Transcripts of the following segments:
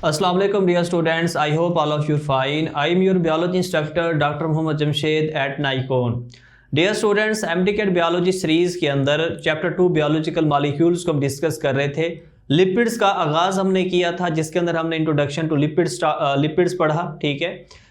Assalamu alaikum dear students. I hope all of you fine. I am your biology instructor Dr. Mohammad Jamshed at Nikon. Dear students, MDCAT biology series के अंदर chapter 2 biological molecules को हम discuss कर रहे थे। Lipids का आगाज हमने किया था, जिसके अंदर हमने इंट्रोडक्शन टू लिपिड्स पढ़ा। ठीक है,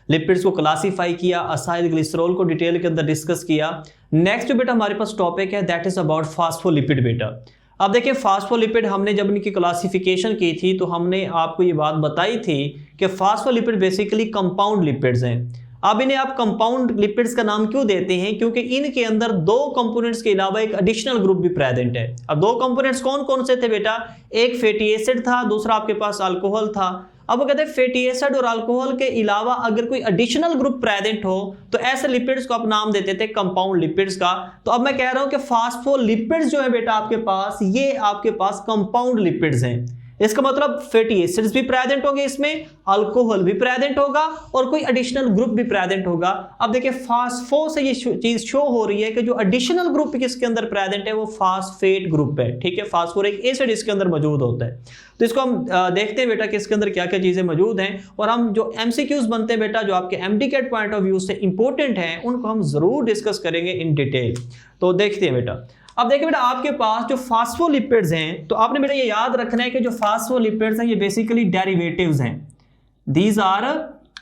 लिपिड्स को क्लासीफाई किया, असाइल ग्लिसरॉल को डिटेल के अंदर डिस्कस किया। नेक्स्ट बेटा हमारे पास टॉपिक है दैट इज अबाउट फास्फोलिपिड बेटा। अब देखिए फास्फोलिपिड हमने जब इनकी क्लासिफिकेशन की थी तो हमने आपको ये बात बताई थी कि फास्फोलिपिड बेसिकली कंपाउंड लिपिड्स हैं। अब इन्हें आप कंपाउंड लिपिड्स का नाम क्यों देते हैं? क्योंकि इनके अंदर दो कंपोनेंट्स के अलावा एक एडिशनल ग्रुप भी प्रेजेंट है। अब दो कंपोनेंट्स कौन कौन से थे बेटा? एक फैटी एसिड था, दूसरा आपके पास अल्कोहल था। अब वो कहते हैं फैटी एसिड और अल्कोहल के अलावा अगर कोई एडिशनल ग्रुप प्रेजेंट हो तो ऐसे लिपिड्स को आप नाम देते थे कंपाउंड लिपिड्स का। तो अब मैं कह रहा हूं कि फास्फोलिपिड्स जो है बेटा आपके पास, ये आपके पास कंपाउंड लिपिड्स हैं। इसका मतलब फैटी एसिड्स भी प्रेजेंट होंगे, इसमें अल्कोहल भी प्रेजेंट होगा और कोई एडिशनल ग्रुप भी प्रेजेंट होगा। अब देखिए फास्फो से ये चीज शो हो रही है कि जो एडिशनल ग्रुप किसके अंदर प्रेजेंट है वो फास्फेट ग्रुप है। ठीक है, फास्फोरिक एसिड इसके अंदर मौजूद होता है। तो इसको हम देखते हैं बेटा कि इसके अंदर क्या क्या चीजें मौजूद हैं, और हम जो एमसीक्यूज बनते हैं बेटा जो आपके एमडीकैट पॉइंट ऑफ व्यू से इंपॉर्टेंट हैं उनको हम जरूर डिस्कस करेंगे इन डिटेल। तो देखते हैं बेटा। अब देखिए बेटा आपके पास जो फास्फोलिपिड्स हैं, तो आपने बेटा ये याद रखना है कि जो फास्फोलिपिड्स हैं ये बेसिकली डेरिवेटिव्स हैं। These are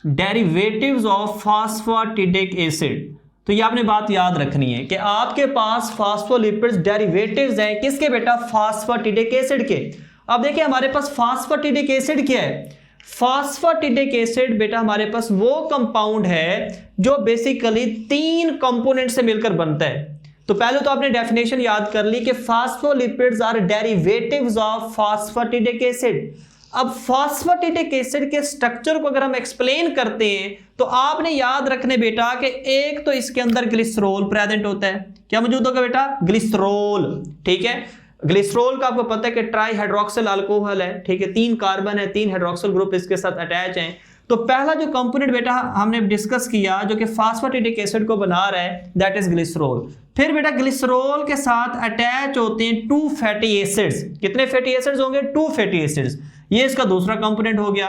derivatives of phosphatidic acid. तो ये आपने बात याद रखनी है कि आपके पास फास्फोलिपिड्स डेरिवेटिव्स हैं किसके बेटा? फास्फेटिडिक एसिड के। अब देखिए हमारे पास फास्फेटिडिक एसिड क्या है? फास्फेटिडिक एसिड बेटा हमारे पास वो कंपाउंड है जो बेसिकली तीन कंपोनेंट से मिलकर बनता है। तो पहले तो आपने डेफिनेशन याद कर ली कि phospholipids are derivatives of phosphatidic acid. अब फास्फेटिडिक एसिड के स्ट्रक्चर को अगर हम एक्सप्लेन करते हैं तो आपने याद रखने बेटा कि एक तो इसके अंदर ग्लिसरॉल प्रेजेंट होता है। क्या मौजूद होगा बेटा? ग्लिसरॉल। ठीक है, ग्लिसरॉल का आपको पता है कि ट्राई हाइड्रोक्सिल अल्कोहल है। ठीक है, 3 कार्बन है, 3 हाइड्रोक्सिल ग्रुप इसके साथ अटैच हैं। तो पहला जो कंपोनेंट बेटा हमने डिस्कस किया जो कि फास्फेटिडिक एसिड को बना रहा है दैट इज ग्लिसरॉल। फिर बेटा ग्लिसरॉल के साथ अटैच होते हैं 2 फैटी एसिड्स। कितने फैटी एसिड्स होंगे? 2 फैटी एसिड्स। ये इसका दूसरा कंपोनेंट हो गया।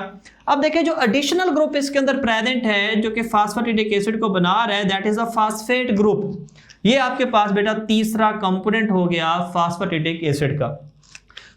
अब देखिए जो एडिशनल ग्रुप इसके अंदर प्रेजेंट है जो कि फास्फेटिडिक एसिड को बना रहा है that is a phosphate group. ये आपके पास बेटा तीसरा कंपोनेंट हो गया फास्फेटिडिक एसिड का।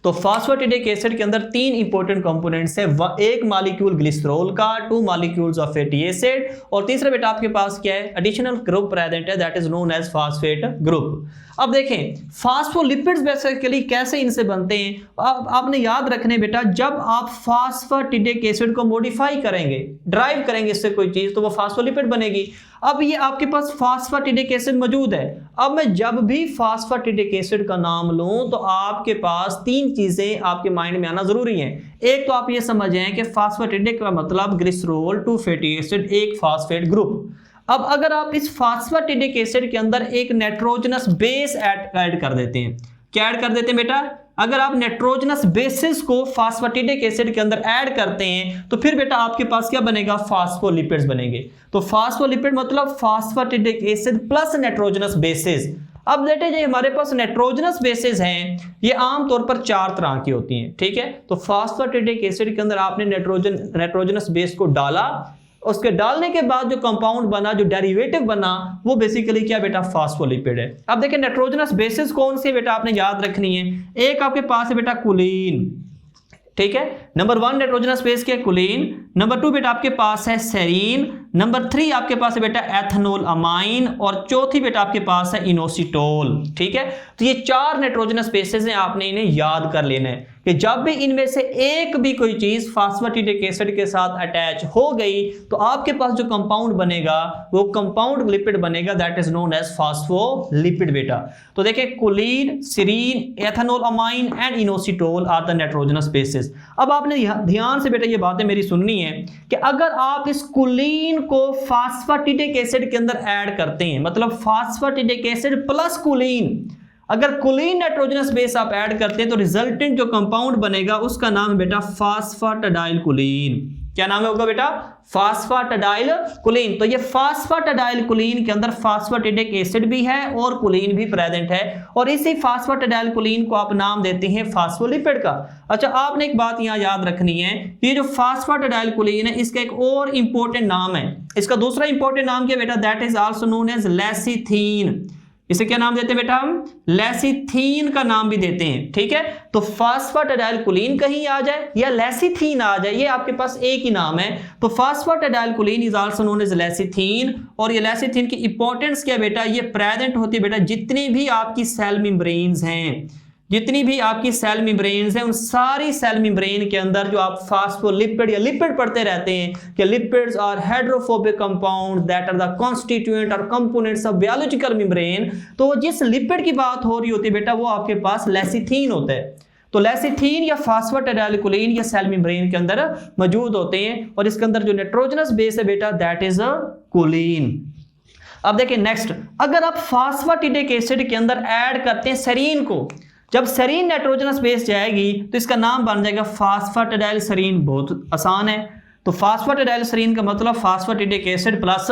तो फास्फेटिडिक एसिड के अंदर 3 इंपॉर्टेंट कंपोनेंट्स है, एक मॉलिक्यूल ग्लिसरॉल का, 2 मॉलिक्यूल्स ऑफ फैटी एसिड, और तीसरा बेटा आपके पास क्या है? एडिशनल ग्रुप प्रेजेंट है that is known as phosphate group. अब देखें फास्फोलिपिड्स बेसिकली कैसे इनसे बनते हैं। आपने याद रखने बेटा जब आप फास्फेटिडिक एसिड को मॉडिफाई करेंगे, ड्राइव करेंगे इससे कोई चीज, तो वो फास्फोलिपिड बनेगी। अब ये आपके पास फास्फेटिडिक एसिड मौजूद है। अब मैं जब भी फास्फेटिडिक एसिड का नाम लूं तो आपके पास 3 चीजें आपके माइंड में आना जरूरी है। एक तो आप ये समझें कि फास्फेटिडिक का मतलब ग्लिसरॉल, 2 फैटी एसिड, एक फास्फेट ग्रुप। अब अगर आप इस फास्फेटिडिक एसिड के अंदर एक नाइट्रोजनस बेस ऐड कर देते हैं, क्या ऐड कर देते हैं बेटा? अगर आप नाइट्रोजनस बेसिस को फास्फेटिडिक एसिड के अंदर ऐड करते हैं तो फिर बेटा आपके पास क्या बनेगा? फास्फोलिपिड्स बनेंगे। तो फास्फोलिपिड मतलब फास्फेटिडिक एसिड प्लस नाइट्रोजनस बेसिस। अब देखिए जो हमारे पास नाइट्रोजनस बेसिस हैं ये आमतौर पर 4 तरह की होती हैं। ठीक है, तो फास्फेटिडिक एसिड के अंदर आपने नाइट्रोजनस बेस को डाला, उसके डालने के बाद जो कंपाउंड बना, जो डेरिवेटिव बना, वो बेसिकली क्या बेटा? फास्फोलिपिड है। अब देखिए नाइट्रोजनस बेसिस कौन सी बेटा आपने याद रखनी है। एक आपके पास है बेटा कुलीन। ठीक है, नंबर 1 नाइट्रोजनस बेस क्या है? कुलीन। नंबर 2 बेटा आपके पास है सेरीन। नंबर 3 आपके पास है बेटा एथनोल अमाइन, और चौथी बेटा आपके पास है इनोसिटोल। ठीक है, तो ये 4 नाइट्रोजनस बेसेस हैं, आपने इन्हें याद कर लेना है कि जब भी इनमें से एक भी कोई चीज फास्फेटिडिक एसिड के साथ अटैच हो गई तो आपके पास जो कंपाउंड बनेगा वो कंपाउंड लिपिड बनेगा that is known as phospholipid बेटा। तो देखिए choline, serine, ethanolamine and inositol are the nitrogenous bases. अब आपने ध्यान से बेटा ये बातें मेरी सुननी है कि अगर आप इस कुलीन को फास्फेटिडिक एसिड के अंदर ऐड करते हैं, मतलब फास्फेटिडिक एसिड प्लस कुलीन, अगर कुलीन नाइट्रोजनस बेस आप ऐड करते हैं तो रिजल्टेंट जो कंपाउंड बनेगा उसका नाम है बेटा फास्फेटाइल कुलीन। क्या नाम होगा बेटा? फास्फाटाडाइल कोलिन। तो ये फास्फाटाडाइल कोलिन के अंदर फास्फाटिडिक एसिड भी है और कोलिन भी प्रेजेंट है, और इसी फास्फाटाडाइल कोलिन को आप नाम देते हैं फास्फोलिपिड का। अच्छा, आपने एक बात यहां याद रखनी है, ये जो फास्फाटाडाइल कोलिन है इसका एक और इंपॉर्टेंट नाम है, इसका दूसरा इंपॉर्टेंट नाम क्या बेटा? That is also known as lecithin. इसे क्या नाम देते हैं बेटा? हम लेसिथीन का नाम भी देते हैं, ठीक है। तो फास्फाटाडाइल कोलिन कहीं आ जाए या लेसिथीन आ जाए, ये आपके पास एक ही नाम है। तो phosphatidyl choline is also known as lecithin. और ये लेसिथीन की इंपॉर्टेंस क्या बेटा? ये प्रेजेंट होती है बेटा जितनी भी आपकी सेल मेम्ब्रेन्स हैं, जितनी भी आपकी सेल मेम्ब्रेन्स हैं, उन सारी सेल मेम्ब्रेन के अंदर जो आप फास्फोलिपिड या लिपिड पढ़ते रहते हैं कि lipids are hydrophobic compound that are the constituent और कंपोनेंट्स ऑफ बायोलॉजिकल मेम्ब्रेन, तो जिस लिपिड की बात हो रही होती है बेटा वो आपके पास लेसिथीन होता है। तो लेसिथीन या फास्फाटाडाइल कोलिन ये सेल मेम्ब्रेन के अंदर मौजूद होते हैं, और इसके अंदर जो नाइट्रोजनस बेस है बेटा दैट इज अ कोलिन। अब देखिए नेक्स्ट, अगर आप फास्फाटिडिक एसिड के अंदर ऐड करते हैं सेरीन को, जब सेरीन नाइट्रोजनस बेस जाएगी तो इसका नाम बन जाएगा फास्फाटाडाइल सेरीन। बहुत आसान है। तो फास्फाटाडाइल सेरीन का मतलब फास्फाटिडिक एसिड प्लस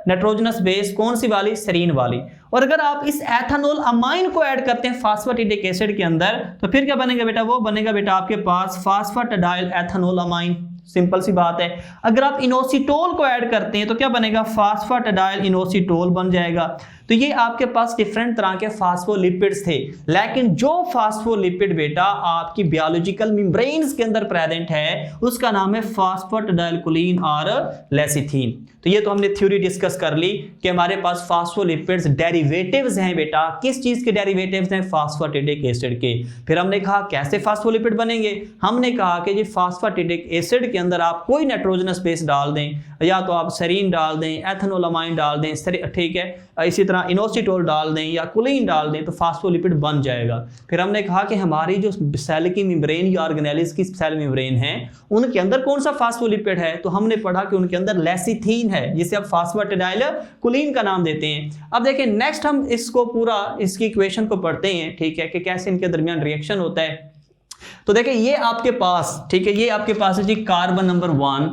नाइट्रोजनस बेस, कौन सी वाली? सेरीन वाली। और अगर आप इस एथेनॉल अमाइन को ऐड करते हैं फास्फाटिडिक एसिड के अंदर तो फिर क्या बनेगा बेटा? वो बनेगा बेटा आपके पास फास्फाटाडाइल एथेनॉल अमाइन। सिंपल सी बात है। अगर आप इनोसिटोल को ऐड करते हैं तो क्या बनेगा? फास्फाटाडाइल इनोसिटोल बन जाएगा। तो ये आपके पास डिफरेंट तरह के फास्फोलिपिड्स थे, लेकिन जो फास्फोलिपिड बेटा आपकी बायोलॉजिकल मेम्ब्रेन्स के अंदर प्रेजेंट है उसका नाम है फास्फाटाडाइल कोलिन और लेसिथीन। तो ये तो हमने थ्योरी डिस्कस कर ली कि हमारे पास फास्फोलिपिड्स डेरिवेटिव्स हैं बेटा। किस चीज के डेरिवेटिव्स हैं? फास्फाटिडिक एसिड के। फिर हमने कहा कैसे फास्फोलिपिड बनेंगे? हमने कहा कि जी फास्फाटिडिक एसिड के अंदर आप कोई नाइट्रोजनस बेस डाल दें, या तो आप सेरीन डाल दें, एथेनॉल अमाइन डाल दें, ठीक है, इसी तरह इनोसिटोल डाल दें या कोलिन डाल दें तो फास्फोलिपिड बन जाएगा। फिर हमने कहा कि हमारी जो सेल की मेम्ब्रेन या ऑर्गेनेलिस की सेल मेम्ब्रेन है उनके अंदर कौन सा फास्फोलिपिड है? तो हमने पढ़ा कि उनके अंदर लेसिथीन है, जिसे आप फास्फाटाडाइल कोलिन का नाम देते हैं। अब देखिए नेक्स्ट हम इसको पूरा इसकी इक्वेशन को पढ़ते हैं, ठीक है, कि कैसे इनके दरमियान रिएक्शन होता है। तो देखिए ये आपके पास, ठीक है, ये आपके पास है जी कार्बन नंबर 1,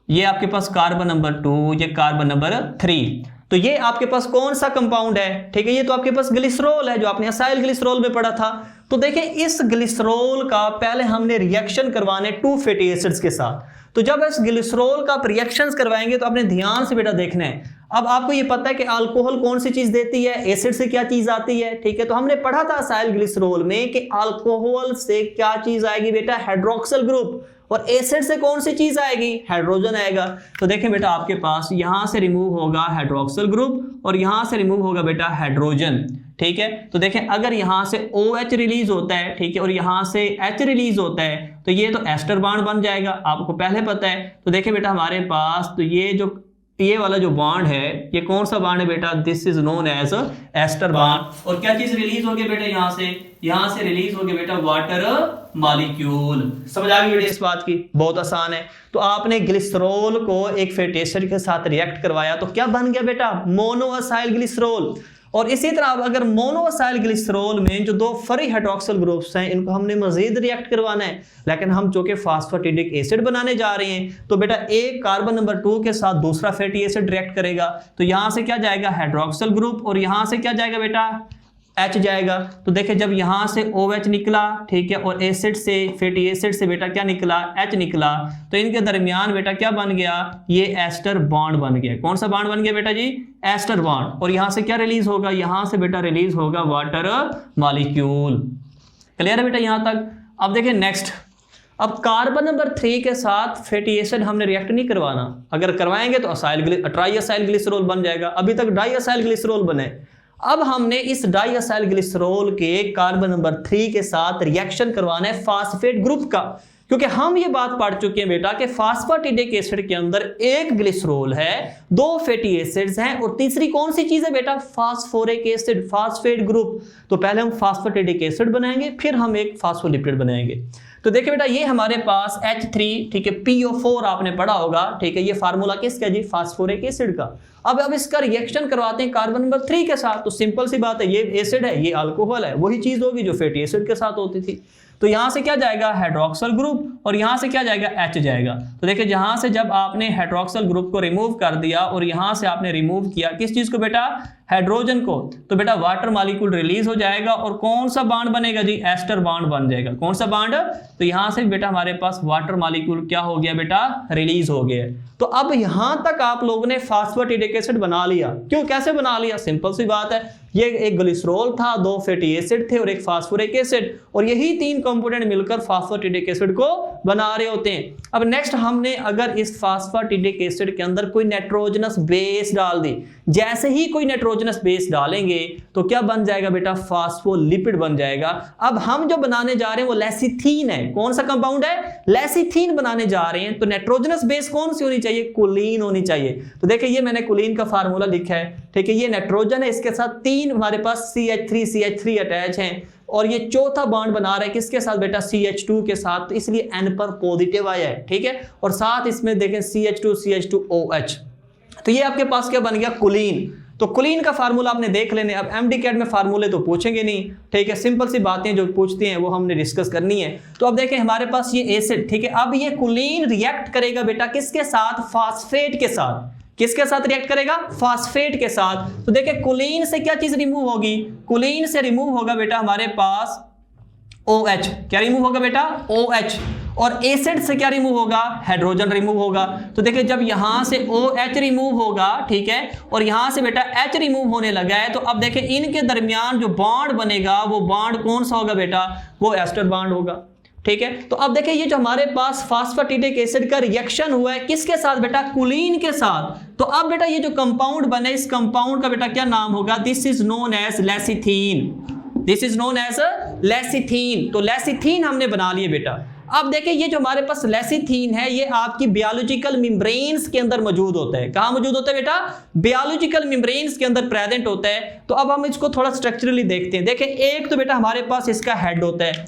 ये आपके पास कार्बन नंबर 2, ये कार्बन नंबर 3। तो ये आपके पास कौन सा कंपाउंड है? ठीक है, ये तो आपके पास ग्लिसरॉल है जो आपने असाइल ग्लिसरॉल में पढ़ा था। तो देखिए इस ग्लिसरॉल का पहले हमने रिएक्शन करवाने 2 फैटी एसिड्स के साथ। तो जब इस ग्लिसरॉल का आप रिएक्शंस करवाएंगे तो आपने ध्यान से बेटा देखना है। अब आपको ये पता है कि अल्कोहल कौन सी चीज देती है, एसिड से क्या चीज आती है, ठीक है। तो हमने पढ़ा था असाइल ग्लिसरॉल में कि अल्कोहल से क्या चीज आएगी बेटा? Hydroxyl group. और एसिड से कौन सी चीज आएगी? हाइड्रोजन आएगा। तो देखें बेटा आपके पास यहां से रिमूव होगा हाइड्रोक्सिल ग्रुप और यहां से रिमूव होगा बेटा हाइड्रोजन, ठीक है। तो देखें अगर यहां से OH रिलीज होता है, ठीक है, और यहां से H रिलीज होता है तो ये तो एस्टर बॉन्ड बन जाएगा, आपको पहले पता है। तो देखें बेटा हमारे पास तो ये वाला जो बॉन्ड है ये कौन सा बॉन्ड है बेटा? This is known as ester bond. और क्या चीज रिलीज होगी बेटा? यहां से रिलीज होगी बेटा वाटर मॉलिक्यूल। समझ आ गई बेटा इस बात की? बहुत आसान है। तो आपने ग्लिसरॉल को एक फैटी एसिड के साथ रिएक्ट करवाया तो क्या बन गया बेटा? मोनोअसाइल ग्लिसरॉल। और इसी तरह अगर मोनोअसाइल ग्लिसरॉल में जो 2 फरी हाइड्रोक्सिल ग्रुप्स हैं इनको हमने मजीद रिएक्ट करवाना है, लेकिन हम चूंकि फास्फाटिडिक एसिड बनाने जा रहे हैं तो बेटा एक कार्बन नंबर 2 के साथ दूसरा फैटी एसिड रिएक्ट करेगा। तो यहां से क्या जाएगा? हाइड्रोक्सिल ग्रुप, और यहां से क्या जाएगा बेटा? H जाएगा। तो देखिए जब यहां से OH निकला, ठीक है, और एसिड से फैटी एसिड से बेटा क्या निकला? H निकला। तो इनके दरमियान बेटा क्या बन गया? ये एस्टर बॉन्ड बन गया। कौन सा बॉन्ड बन गया बेटा जी? Ester bond. और यहां से क्या रिलीज होगा? यहां से बेटा रिलीज होगा वाटर मॉलिक्यूल। क्लियर है बेटा यहां तक? अब देखिए नेक्स्ट, अब कार्बन नंबर 3 के साथ फैटी एसिड हमने रिएक्ट नहीं करवाना। अगर करवाएंगे तो ट्राई असाइल ग्लिसरॉल बन जाएगा। अभी तक डाई असाइल ग्लिसरॉल बने। अब हमने इस डाई असाइल ग्लिसरॉल के कार्बन नंबर 3 के साथ रिएक्शन करवाना है फास्फेट ग्रुप का, क्योंकि हम ये बात पढ़ चुके हैं बेटा कि फास्फाटिडिक एसिड के अंदर एक ग्लिसरॉल है दो फैटी एसिड्स हैं और तीसरी कौन सी चीज है बेटा, फास्फोरिक एसिड, फास्फेट ग्रुप। तो पहले हम फास्फेटिडिक एसिड बनाएंगे, फिर हम एक फास्फोलिपिड बनाएंगे। तो देखिए बेटा ये हमारे पास H3, ठीक है, PO4 आपने पढ़ा होगा, ठीक है, ये फार्मूला किसका जी, फास्फोरिक एसिड का। अब इसका रिएक्शन करवाते हैं कार्बन नंबर 3 के साथ, तो सिंपल सी बात है, ये एसिड है, ये अल्कोहल है, वही चीज होगी जो फैटी एसिड के साथ होती थी। तो यहां से क्या जाएगा, हाइड्रोक्सल ग्रुप, और यहां से क्या जाएगा, H जाएगा। तो देखिए जहां से जब आपने हाइड्रोक्सल ग्रुप को रिमूव कर दिया और यहां से आपने रिमूव किया किस चीज को बेटा, हाइड्रोजन को, तो बेटा वाटर मॉलिक्यूल रिलीज हो जाएगा और कौन सा बॉन्ड बनेगा जी, एस्टर बॉन्ड बन जाएगा। कौन सा बॉन्ड, तो यहां से बेटा हमारे पास वाटर मॉलिक्यूल क्या हो गया बेटा, रिलीज हो गया। तो अब यहां तक आप लोगों ने फास्फेटिडिक एसिड बना लिया। क्यों, कैसे बना लिया, सिंपल सी बात है, ये एक ग्लिसरॉल था, दो फैटी एसिड थे और एक फास्फोरिक एसिड, और यही तीन कंपोनेंट मिलकर फास्फेटिडिक एसिड को बना रहे होते हैं। अब नेक्स्ट हमने अगर इस फास्फेटिडिक एसिड के अंदर कोई नाइट्रोजनस बेस डाल दी, जैसे ही कोई नाइट्रोजनस बेस डालेंगे तो क्या बन जाएगा बेटा, फास्फोलिपिड बन जाएगा। अब हम जो बनाने जा रहे हैं वो लेसिथीन है। कौन सा कंपाउंड है, लेसिथीन बनाने जा रहे हैं। तो नाइट्रोजनस बेस कौन सी होनी चाहिए, कोलीन होनी चाहिए। तो देखिए ये मैंने कोलीन का फार्मूला लिखा है, ठीक है, ये नाइट्रोजन है, इसके साथ तीन हमारे पास CH3 अटैच हैं, और ये चौथा बॉन्ड बना रहा है किसके साथ बेटा, CH2 के साथ, तो इसलिए N पर पॉजिटिव आया है, ठीक है, और साथ इसमें देखें CH2OH। तो ये आपके पास क्या बन गया, कोलीन। तो कोलीन का फार्मूला आपने देख लेने। अब MDCAT में फार्मूले तो पूछेंगे नहीं, ठीक है, सिंपल सी बातें जो पूछती हैं वो हमने डिस्कस करनी है। तो अब देखें हमारे पास ये एसिड, ठीक है, अब ये कोलीन रिएक्ट करेगा बेटा किसके साथ, फास्फेट के साथ। किसके साथ रिएक्ट करेगा, फास्फेट के साथ। तो देखिए कोलीन से क्या चीज रिमूव होगी, कोलीन से रिमूव होगा बेटा हमारे पास OH। क्या रिमूव होगा बेटा, OH। और एसिड से क्या रिमूव होगा, हाइड्रोजन रिमूव होगा। तो देखिए जब यहां से OH रिमूव होगा, ठीक है, और यहां से बेटा H रिमूव होने लगा है, तो अब देखिए इनके दरमियान जो बॉन्ड बनेगा वो बॉन्ड कौन सा होगा बेटा, वो एस्टर बॉन्ड होगा, ठीक है। तो अब देखिए ये जो हमारे पास फास्फेटिडिक एसिड का रिएक्शन हुआ है किसके साथ बेटा, कोलीन के साथ। तो अब बेटा ये जो कंपाउंड बने, इस कंपाउंड का बेटा क्या नाम होगा, this is known as lecithin. This is known as lecithin. तो लेसिथीन हमने बना लिए बेटा। अब देखिए ये जो हमारे पास लेसिथीन है ये आपकी बायोलॉजिकल मेम्ब्रेन्स के अंदर मौजूद होता है। कहां मौजूद होता है बेटा, बायोलॉजिकल मेम्ब्रेन्स के अंदर प्रेजेंट होता है। तो अब हम इसको थोड़ा स्ट्रक्चरली देखते हैं। देखिए एक तो बेटा हमारे पास इसका हेड होता है,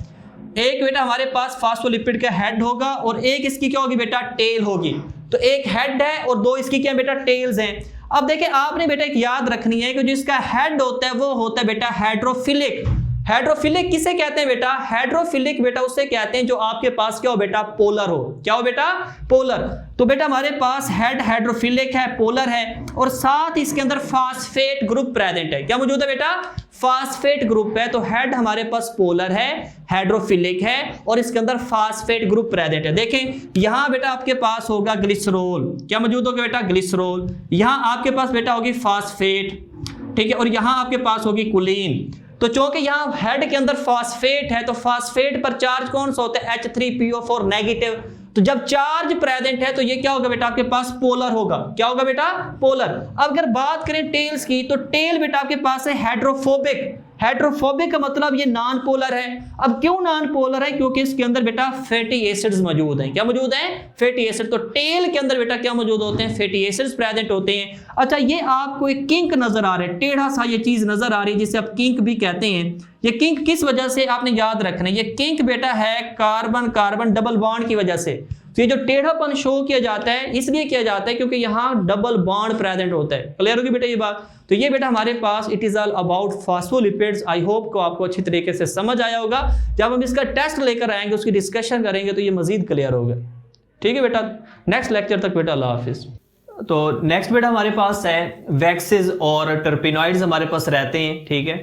एक बेटा हमारे पास फास्फोलिपिड का हेड होगा, और एक इसकी क्या होगी बेटा, टेल होगी। तो एक हेड है और दो इसकी क्या बेटा, टेल्स हैं। अब देखिए आपने बेटा एक याद रखनी है कि जो इसका हेड होता है वो होता है बेटा हाइड्रोफिलिक। हाइड्रोफिलिक किसे कहते हैं बेटा, हाइड्रोफिलिक बेटा उसे कहते हैं जो आपके पास क्या हो बेटा, पोलर हो। क्या हो बेटा, पोलर। तो बेटा हमारे पास हेड हाइड्रोफिलिक है, पोलर है, और साथ इसके अंदर फास्फेट ग्रुप प्रेजेंट है। क्या मौजूद है बेटा, फास्फेट ग्रुप है। तो हेड हमारे पास पोलर है, हाइड्रोफिलिक है, और इसके अंदर फास्फेट ग्रुप प्रेजेंट है। देखें यहां बेटा आपके पास होगा ग्लिसरॉल। क्या मौजूद होगा बेटा, ग्लिसरॉल। यहां आपके पास बेटा होगी फास्फेट, ठीक है, और यहां आपके पास होगी कोलीन। तो चूंकि यहां हेड के अंदर फास्फेट है तो फास्फेट पर चार्ज कौन सा होता है, H3PO4 नेगेटिव। तो जब चार्ज प्रेजेंट है तो ये क्या होगा बेटा, आपके पास पोलर होगा। क्या होगा बेटा, पोलर। अब अगर बात करें टेल्स की, तो टेल बेटा आपके पास है हाइड्रोफोबिक। हाइड्रोफोबिक का मतलब ये नॉन पोलर है। अब क्यों नॉन पोलर है, क्योंकि इसके अंदर बेटा फैटी एसिड्स मौजूद हैं। क्या मौजूद हैं, फैटी एसिड। तो टेल के अंदर बेटा क्या मौजूद होते हैं, फैटी एसिड्स प्रेजेंट होते हैं। अच्छा ये आपको एक किंक नजर आ रहा है, टेढ़ा सा ये चीज नजर आ रही है जिसे आप किंक भी कहते हैं। ये किंक किस वजह से आपने याद रखना है, ये किंक बेटा है कार्बन कार्बन डबल बॉन्ड की वजह से। तो ये जो टेढ़ापन शो किया जाता है इसलिए किया जाता है क्योंकि यहाँ डबल बॉन्ड प्रेजेंट होता है। क्लियर होगी बेटा ये बात। तो ये बेटा हमारे पास it is all about phospholipids. I hope को आपको अच्छी तरीके से समझ आया होगा। जब हम इसका टेस्ट लेकर आएंगे, उसकी डिस्कशन करेंगे, तो ये मजीद क्लियर होगा। ठीक है बेटा, नेक्स्ट लेक्चर तक बेटा अल्लाह हाफिज। तो नेक्स्ट बेटा हमारे पास है वैक्सेस और टर्पेनॉइड्स हमारे पास रहते हैं। ठीक है,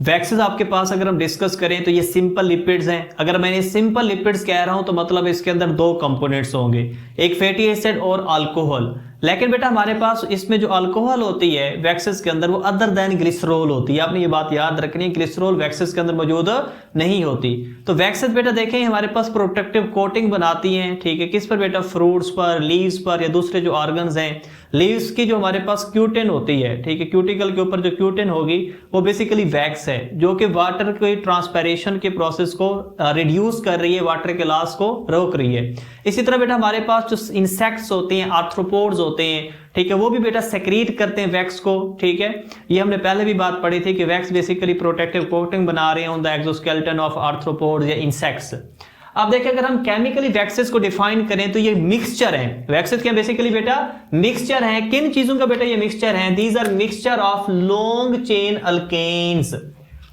वैक्सेस आपके पास अगर हम डिस्कस करें तो ये सिंपल लिपिड्स हैं। अगर मैंने सिंपल लिपिड्स कह रहा हूं तो मतलब इसके अंदर दो कंपोनेंट्स होंगे, एक फैटी एसिड और अल्कोहल। लेकिन बेटा हमारे पास इसमें जो अल्कोहल होती है वैक्सेस के अंदर वो अदर देन ग्लिसरॉल होती है। आपने ये बात याद रखनी है, ग्लिसरॉल वैक्सेस के अंदर मौजूद नहीं होती। तो वैक्सेस बेटा देखें हमारे पास प्रोटेक्टिव कोटिंग बनाती हैं। ठीक है, किस पर बेटा, फ्रूट्स पर, लीव्स पर या दूसरे जो ऑर्गन्स हैं। लीव्स की जो हमारे पास क्यूटिन होती है, ठीक है, क्यूटिकल के ऊपर जो क्यूटिन होगी वो बेसिकली वैक्स है जो कि वाटर के ट्रांसपेरेशन के प्रोसेस को रिड्यूस कर रही है, वाटर के लॉस को रोक रही है। इसी तरह बेटा हमारे पास जो इंसेक्ट्स होते हैं, आर्थ्रोपोड्स होते होते हैं, ठीक है, वो भी बेटा सेक्रीट करते हैं वैक्स को, ठीक है। ये हमने पहले भी बात पढ़ी थी कि वैक्स बेसिकली प्रोटेक्टिव कोटिंग बना रहे हैं on the exoskeleton of arthropods या इंसेक्ट्स। अब देखिए अगर हम केमिकली वैक्सेस को डिफाइन करें तो ये मिक्सचर है, वैक्सेस क्या बेसिकली बेटा मिक्सचर है। किन चीजों का बेटा ये मिक्सचर है? These are mixture of long chain alkanes,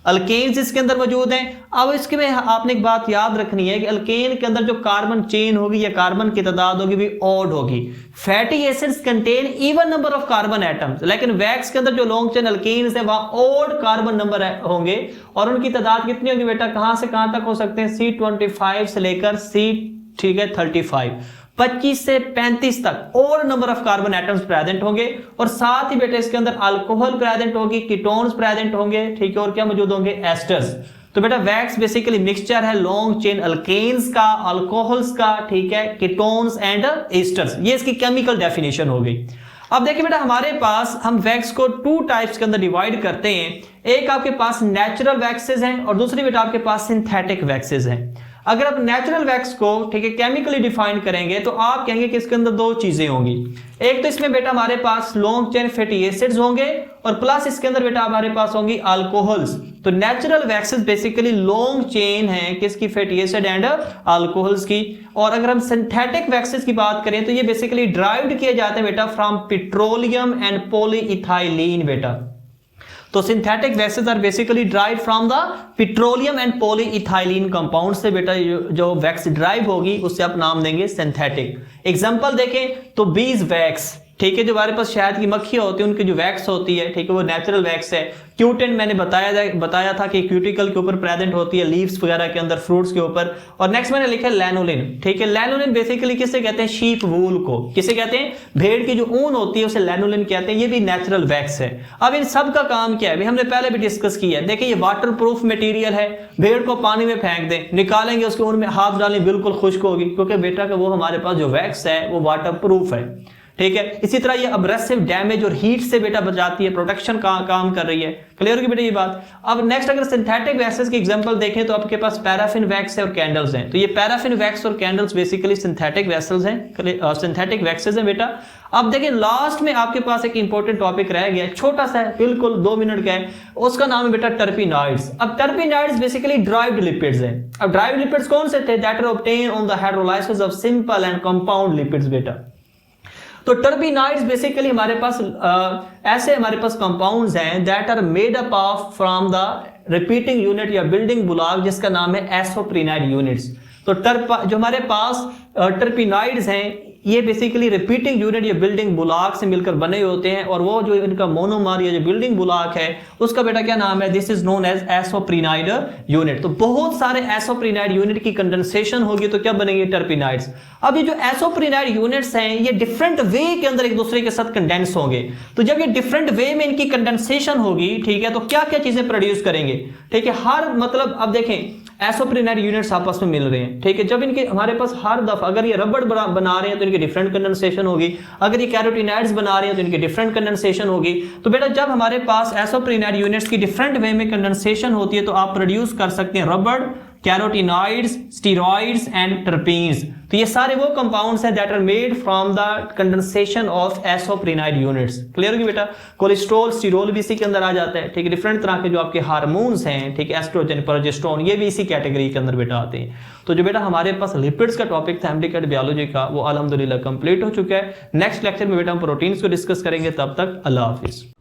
alkanes इसके अंदर मौजूद हैं। अब इसके में आपने एक बात याद रखनी है कि अल्केन के अंदर जो कार्बन चेन होगी या कार्बन की तादाद होगी भी ऑड होगी। Fatty acids contain even number of carbon atoms, लेकिन वैक्स के अंदर जो लॉन्ग चेन अल्केन्स है वहां ऑड कार्बन नंबर होंगे और उनकी तादाद कितनी होगी बेटा? कहां से कहां तक हो सकते हैं? C25 से लेकर ठीक है 35, 25 से 35 तक और number of carbon atoms present होंगे और साथ ही बेटा इसके अंदर अल्कोहल प्रेजेंट होगी, कीटोन्स प्रेजेंट होंगे, ठीक है, और क्या मौजूद होंगे? एस्टर्स। तो बेटा वैक्स बेसिकली मिक्सचर है लॉन्ग चेन अल्केन्स का, अल्कोहल्स का, ठीक है, कीटोन्स एंड एस्टर्स। ये इसकी केमिकल डेफिनेशन हो गई। अब देखिए बेटा हमारे पास हम वैक्स को 2 टाइप्स के अंदर डिवाइड करते हैं। एक आपके पास नेचुरल वैक्सेस हैं और दूसरी बेटा आपके पास सिंथेटिक वैक्सेस हैं। अगर आप नेचुरल वैक्स को, ठीक है, केमिकली डिफाइन करेंगे तो आप कहेंगे कि इसके अंदर 2 चीजें होंगी। एक तो इसमें बेटा हमारे पास लॉन्ग चेन फैटी एसिड्स होंगे और प्लस इसके अंदर बेटा हमारे पास होंगी अल्कोहल्स। तो natural waxes basically long chain है किसकी? फैटी एसिड एंड अल्कोहल्स की। और अगर हम सिंथेटिक वैक्सेस की बात करें तो ये बेसिकली ड्राइव्ड किए जाते हैं बेटा फ्रॉम पेट्रोलियम एंड पॉलीइथाइलीन बेटा। तो synthetic waxes are basically drive from the petroleum and polyethylene compound से बेटा जो वैक्स ड्राइव होगी उससे आप नाम देंगे सिंथेटिक। एग्जांपल देखें तो बीज वैक्स, ठीक है, जो हमारे पास शहद की मक्खियां होती है उनकी जो वैक्स होती है, ठीक है, वो नेचुरल वैक्स है। क्यूटेन मैंने बताया था कि क्यूटिकल के ऊपर प्रेजेंट होती है, लीव्स वगैरह के अंदर, फ्रूट्स के ऊपर। और नेक्स्ट मैंने लिखा है लैनोलिन, ठीक है। लैनोलिन बेसिकली किसे कहते हैं? शीप वूल को। किसे कहते हैं? भेड़ की जो ऊन होती है उसे लैनोलिन कहते हैं। ये भी नेचुरल वैक्स है। अब इन सब का काम क्या है? हमने पहले भी डिस्कस किया है। देखिए ये वाटर प्रूफ मटेरियल है। भेड़ को पानी में फेंक दें, निकालेंगे उसके ऊन में हाथ डालें, बिल्कुल खुश्क होगी, क्योंकि बेटा का वो हमारे पास जो वैक्स है वो वाटर प्रूफ है, ठीक है। इसी तरह ये अब्रेसिव डैमेज और हीट से बेटा बचाती है, प्रोटेक्शन का काम कर रही है। क्लियर होगी बेटा ये बात। अब नेक्स्ट अगर सिंथेटिक वैक्सेस की एग्जांपल देखें तो आपके पास पैराफिन वैक्स है और कैंडल्स हैं। तो ये पैराफिन वैक्स और कैंडल्स बेसिकली सिंथेटिक वैक्सेस हैं, सिंथेटिक वैक्सेस हैं बेटा। अब देखिए लास्ट में आपके पास एक इंपॉर्टेंट टॉपिक रह गया, छोटा सा है, बिल्कुल 2 मिनट का है, उसका नाम है बेटा टर्पिनॉइड्स। अब टर्पिनॉइड्स बेसिकली ड्राइव्ड लिपिड्स हैं। अब ड्राइव्ड लिपिड्स कौन से थे? That are obtain on the hydrolysis of simple and compound lipids बेटा। तो टर्पिनॉइड्स बेसिकली हमारे पास ऐसे हमारे पास कंपाउंड्स हैं that are made up of from the repeating unit या बिल्डिंग ब्लॉक जिसका नाम है एसोप्रिनाइड यूनिट्स। तो जो हमारे पास टर्पिनॉइड्स हैं ये बेसिकली रिपीटिंग यूनिट या बिल्डिंग ब्लॉक से मिलकर बने होते हैं और वो जो इनका मोनोमर या जो बिल्डिंग ब्लॉक है उसका बेटा क्या नाम है? This is known as isoprenoid unit. तो बहुत सारे एसोप्रिनाइड यूनिट की कंडेंसेशन होगी तो क्या बनेंगे? टर्पिनॉइड्स। अब ये जो एसोप्रिनाइड यूनिट्स हैं ये डिफरेंट वे के अंदर एक दूसरे के साथ कंडेंस होंगे। तो जब ये डिफरेंट वे में इनकी कंडेंसेशन होगी, ठीक है, तो क्या क्या चीजें प्रोड्यूस करेंगे, ठीक है, हर मतलब अब देखें एसोप्रिनाइड यूनिट्स आपस में मिल रहे हैं, ठीक है, जब इनके हमारे पास हर दफा अगर ये रबड़ बना रहे हैं तो इनकी डिफरेंट कंडेंसेशन होगी, अगर ये कैरोटिनॉइड्स बना रहे हैं तो इनकी डिफरेंट कंडेंसेशन होगी। तो बेटा जब हमारे पास एसोप्रिनाइड यूनिट्स की डिफरेंट वे में कंडेंसेशन होती है तो आप प्रोड्यूस कर सकते हैं रबड़, कैरोटिनॉइड्स, स्टीरॉइड्स एंड टर्पीन्स। तो ये सारे वो कंपाउंड्स हैं that are made from the condensation of isoprenoid units. Clear होगी बेटा। कोलेस्ट्रॉल, स्टीरोल भी इसी के अंदर आ जाता है, ठीक है। डिफरेंट तरह के जो आपके हार्मोन्स हैं, ठीक है, एस्ट्रोजन, प्रोजेस्टेरोन, ये भी इसी कैटेगरी के अंदर बेटा आते हैं। तो जो बेटा हमारे पास लिपिड्स का टॉपिक था एमडीकेट बायोलॉजी का वो अल्हम्दुलिल्लाह कंप्लीट हो चुका है। नेक्स्ट लेक्चर में बेटा हम प्रोटीन्स को डिस्कस करेंगे। तब तक अल्लाह हाफिज।